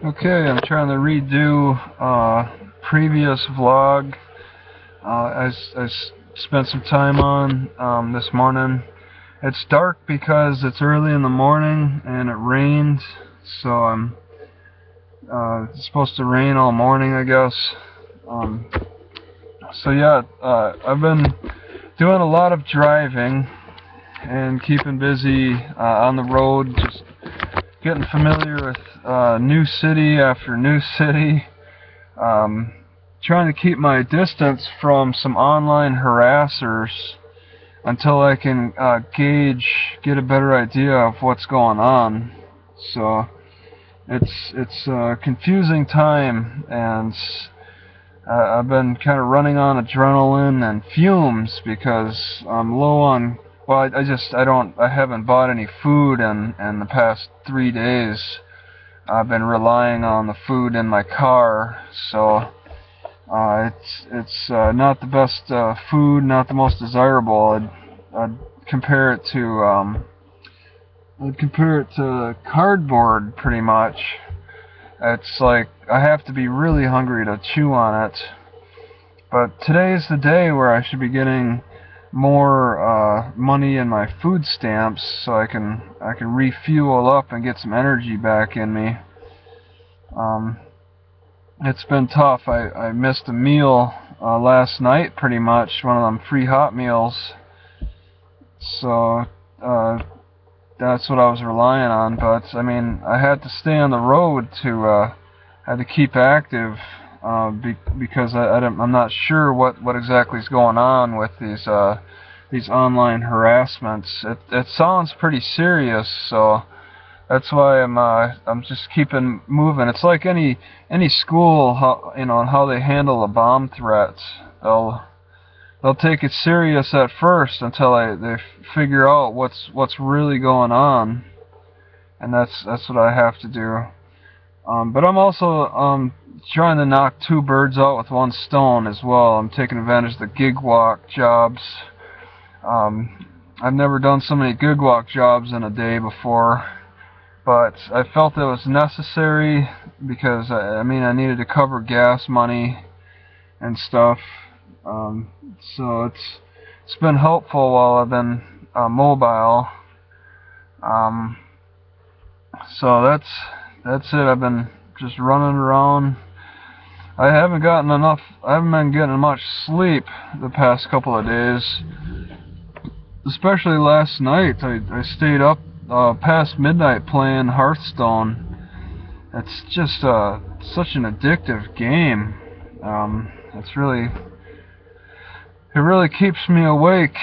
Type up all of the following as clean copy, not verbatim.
Okay, I'm trying to redo previous vlog I spent some time on this morning. It's dark because it's early in the morning and it rained, so it's supposed to rain all morning, I guess. So yeah, I've been doing a lot of driving and keeping busy on the road, just getting familiar with new city after new city, trying to keep my distance from some online harassers until I can get a better idea of what's going on. So it's a confusing time, and I've been kind of running on adrenaline and fumes because I'm low on. Well, I haven't bought any food in the past 3 days. I've been relying on the food in my car, so it's not the best food, not the most desirable. I'd compare it to cardboard pretty much. It's like I have to be really hungry to chew on it. But today's the day where I should be getting more money in my food stamps, so I can refuel up and get some energy back in me. It's been tough. I missed a meal last night, pretty much, one of them free hot meals. So that's what I was relying on. But I mean, I had to stay on the road to had to keep active because I'm not sure what exactly is going on with these online harassments. It sounds pretty serious, so that's why I'm just keeping moving. It's like any school, how they handle a bomb threat. They'll take it serious at first until they figure out what's really going on, and that's what I have to do. But I'm also trying to knock two birds out with one stone as well. I'm taking advantage of the gig walk jobs. I've never done so many gig walk jobs in a day before, but I felt it was necessary because I needed to cover gas money and stuff. So it's been helpful while I've been mobile. So that's it. I've been just running around. I haven't been getting much sleep the past couple of days. Especially last night. I stayed up past midnight playing Hearthstone. It's just such an addictive game. It really keeps me awake,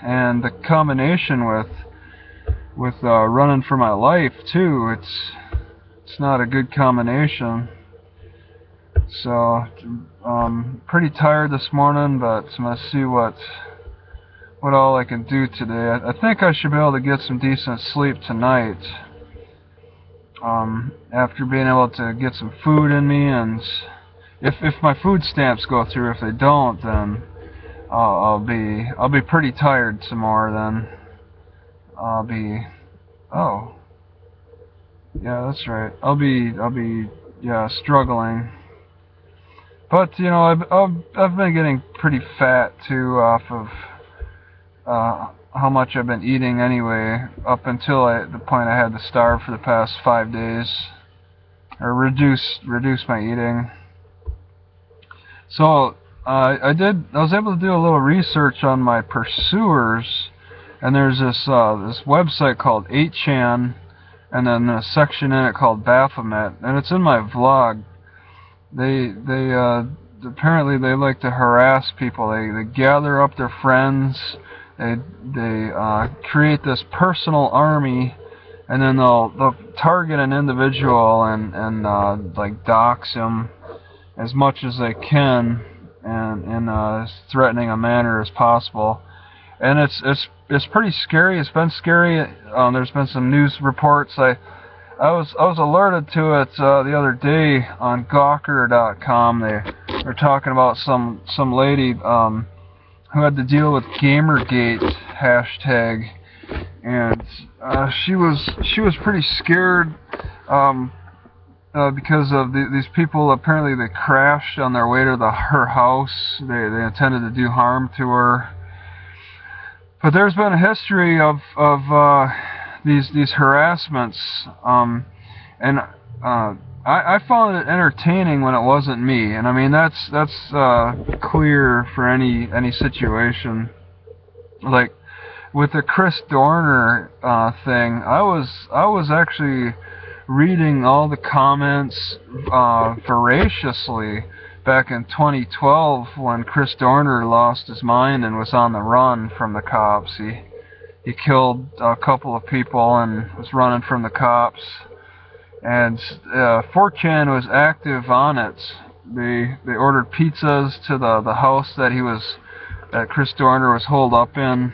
and the combination with running for my life too. It's not a good combination. So pretty tired this morning, but I'm gonna see what all I can do today. I think I should be able to get some decent sleep tonight. After being able to get some food in me, and if my food stamps go through, if they don't, then I'll be pretty tired tomorrow. Then oh yeah, that's right. I'll be struggling. But I've been getting pretty fat too off of how much I've been eating anyway, up until the point I had to starve for the past 5 days, or reduce my eating. So I was able to do a little research on my pursuers, and there's this website called 8chan, and then a section in it called Baphomet, and it's in my vlog. They apparently they like to harass people. They gather up their friends. They create this personal army, and then they'll target an individual and like dox him as much as they can, and in as threatening a manner as possible. And it's pretty scary. It's been scary. There's been some news reports. I was alerted to it the other day on gawker.com. They were talking about some lady who had to deal with Gamergate hashtag, and she was pretty scared because of these people. Apparently they crashed on their way to her house. They intended to do harm to her. But there's been a history of these harassments, and I found it entertaining when it wasn't me. And I mean that's clear for any situation. Like with the Chris Dorner thing, I was actually reading all the comments voraciously back in 2012 when Chris Dorner lost his mind and was on the run from the cops. He killed a couple of people and was running from the cops. And 4chan was active on it. They ordered pizzas to the house that Chris Dorner was holed up in,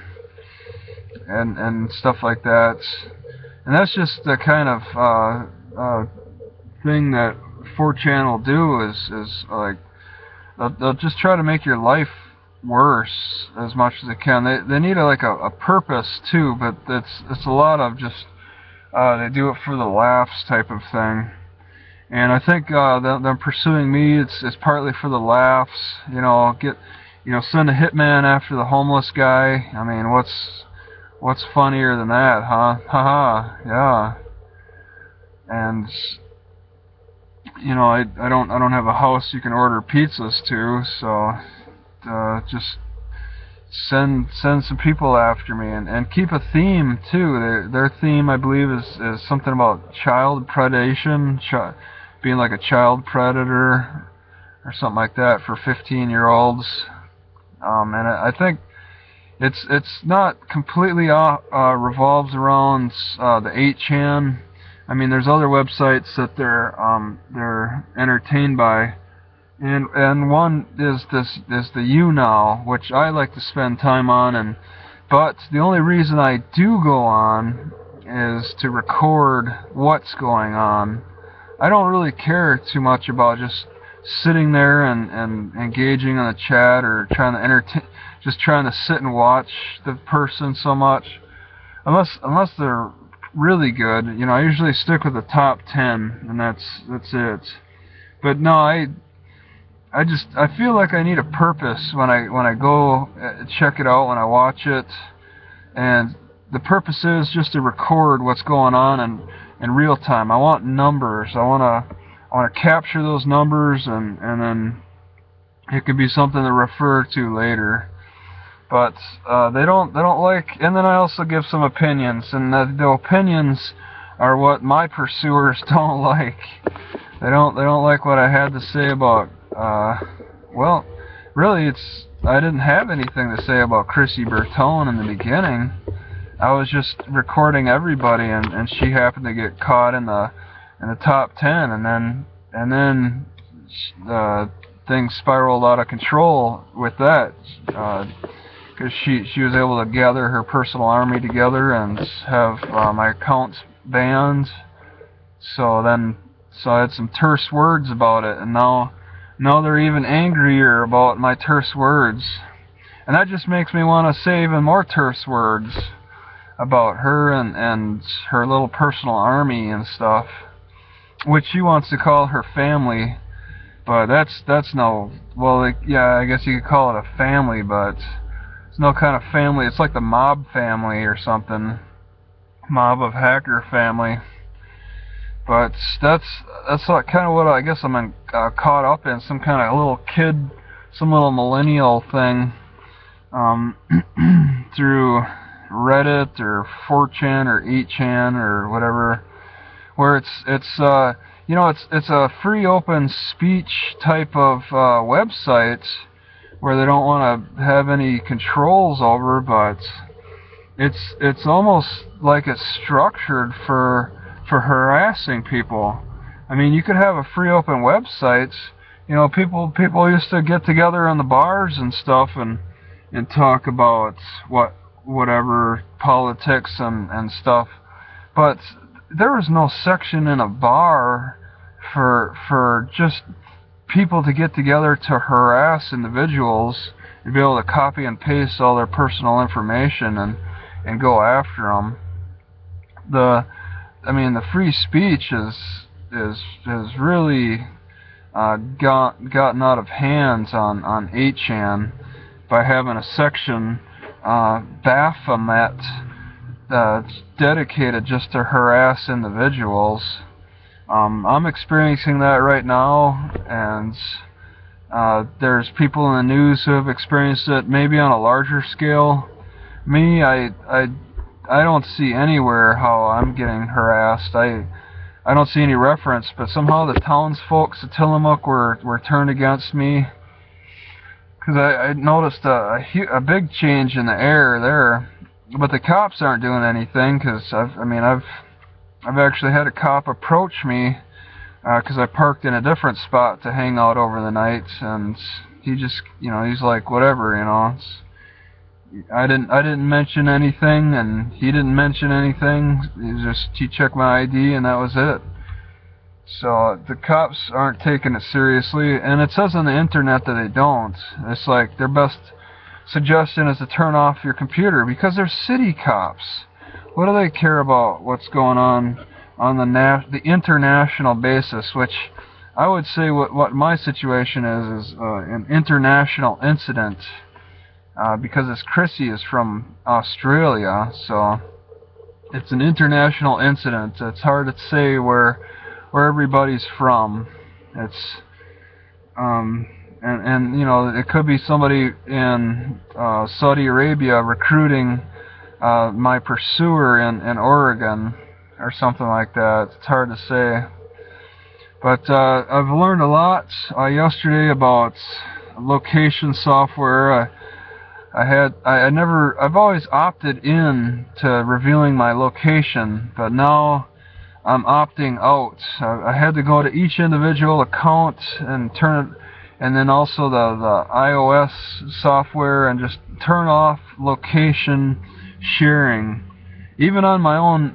and stuff like that. And that's just the kind of thing that 4chan will do is like they'll just try to make your life worse as much as they can. They need a purpose too, but it's a lot of just they do it for the laughs type of thing. And I think them pursuing me, it's partly for the laughs. Send a hitman after the homeless guy. I mean, what's funnier than that, huh? Haha, yeah. And I don't have a house you can order pizzas to, so just send some people after me, and keep a theme too. Their theme, I believe, is something about child predation, being like a child predator or something like that for 15-year-olds. And I think it's not completely revolves around the 8chan. I mean, there's other websites that they're entertained by, and one is the YouNow, which I like to spend time on, but the only reason I do go on is to record what's going on. I don't really care too much about just sitting there and engaging on the chat or trying to sit and watch the person so much, unless they're really good. I usually stick with the top 10, and that's it. But no, I feel like I need a purpose when I go check it out, when I watch it, and the purpose is just to record what's going on in real time. I want numbers. I want to capture those numbers, and then it could be something to refer to later. But they don't like. And then I also give some opinions, and the opinions are what my pursuers don't like. They don't like what I had to say about. Well, really, I didn't have anything to say about Chrissy Bertone in the beginning. I was just recording everybody, and she happened to get caught in the top 10, and then things spiraled out of control with that. Because she was able to gather her personal army together and have my accounts banned. So I had some terse words about it, and now they're even angrier about my terse words. And that just makes me want to say even more terse words about her and her little personal army and stuff, which she wants to call her family. But that's no, well, yeah, I guess you could call it a family, but it's no kind of family. It's like the mob family or something. Mob of hacker family. But that's kind of what I guess I'm caught up in, some kind of little kid, some little millennial thing, through Reddit or 4chan or 8chan or whatever, where it's a free open speech type of website where they don't want to have any controls over, but it's almost like it's structured for harassing people. I mean, you could have a free open website. People used to get together in the bars and stuff and talk about whatever politics and stuff. But there was no section in a bar for just people to get together to harass individuals and be able to copy and paste all their personal information and go after them. The free speech has really gotten out of hands on 8chan by having a section, baphomet, dedicated just to harass individuals. I'm experiencing that right now, and there's people in the news who have experienced it, maybe on a larger scale. Me, I don't see anywhere how I'm getting harassed. I don't see any reference, but somehow the townsfolk of Tillamook were turned against me, because I noticed a big change in the air there. But the cops aren't doing anything, because I've actually had a cop approach me because I parked in a different spot to hang out over the night, and he just, he's like, whatever, I didn't mention anything, and he didn't mention anything. He checked my ID, and that was it. So the cops aren't taking it seriously, and it says on the internet that they don't. It's like their best suggestion is to turn off your computer, because they're city cops. What do they care about what's going on the international basis? Which I would say what my situation is an international incident. Because this Chrissy is from Australia, so it's an international incident. It's hard to say where everybody's from. It's and it could be somebody in Saudi Arabia recruiting my pursuer in Oregon or something like that. It's hard to say. But I've learned a lot yesterday about location software. I've always opted in to revealing my location, but now I'm opting out. I had to go to each individual account and turn it, and then also the iOS software, and just turn off location sharing. Even on my own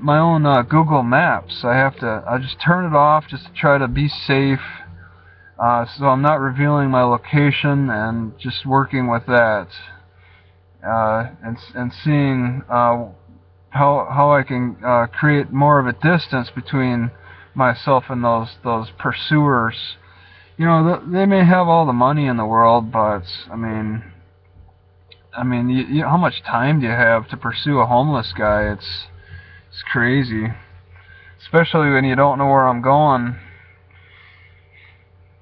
Google Maps, I just turn it off just to try to be safe. So I'm not revealing my location, and just working with that. And seeing how I can create more of a distance between myself and those pursuers. They may have all the money in the world, but how much time do you have to pursue a homeless guy? It's crazy, especially when you don't know where I'm going.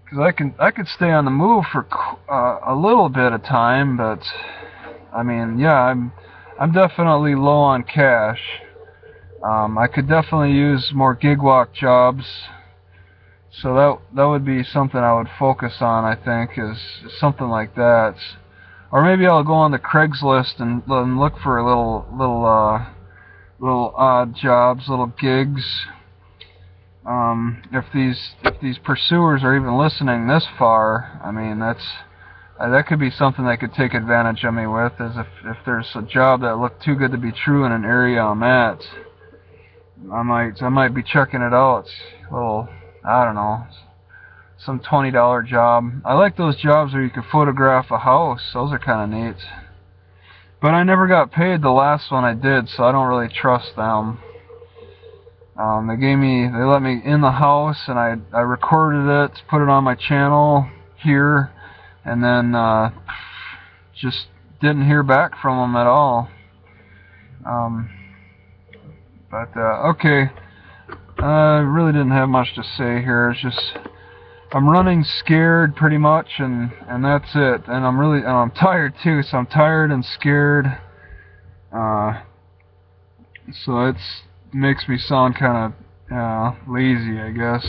Because I could stay on the move for a little bit of time, but I'm definitely low on cash. I could definitely use more gig walk jobs, so that would be something I would focus on. I think is something like that, or maybe I'll go on the Craigslist and look for little odd jobs, little gigs. If these pursuers are even listening this far, that could be something they could take advantage of me with, is if there's a job that looked too good to be true in an area I'm at, I might be checking it out. I don't know, some $20 job. I like those jobs where you can photograph a house. Those are kind of neat. But I never got paid the last one I did, so I don't really trust them. They let me in the house, and I recorded it, put it on my channel here, and then just didn't hear back from them at all. Okay, I really didn't have much to say here. It's just I'm running scared pretty much, and that's it. And I'm tired too, so I'm tired and scared. So it makes me sound kind of lazy, I guess.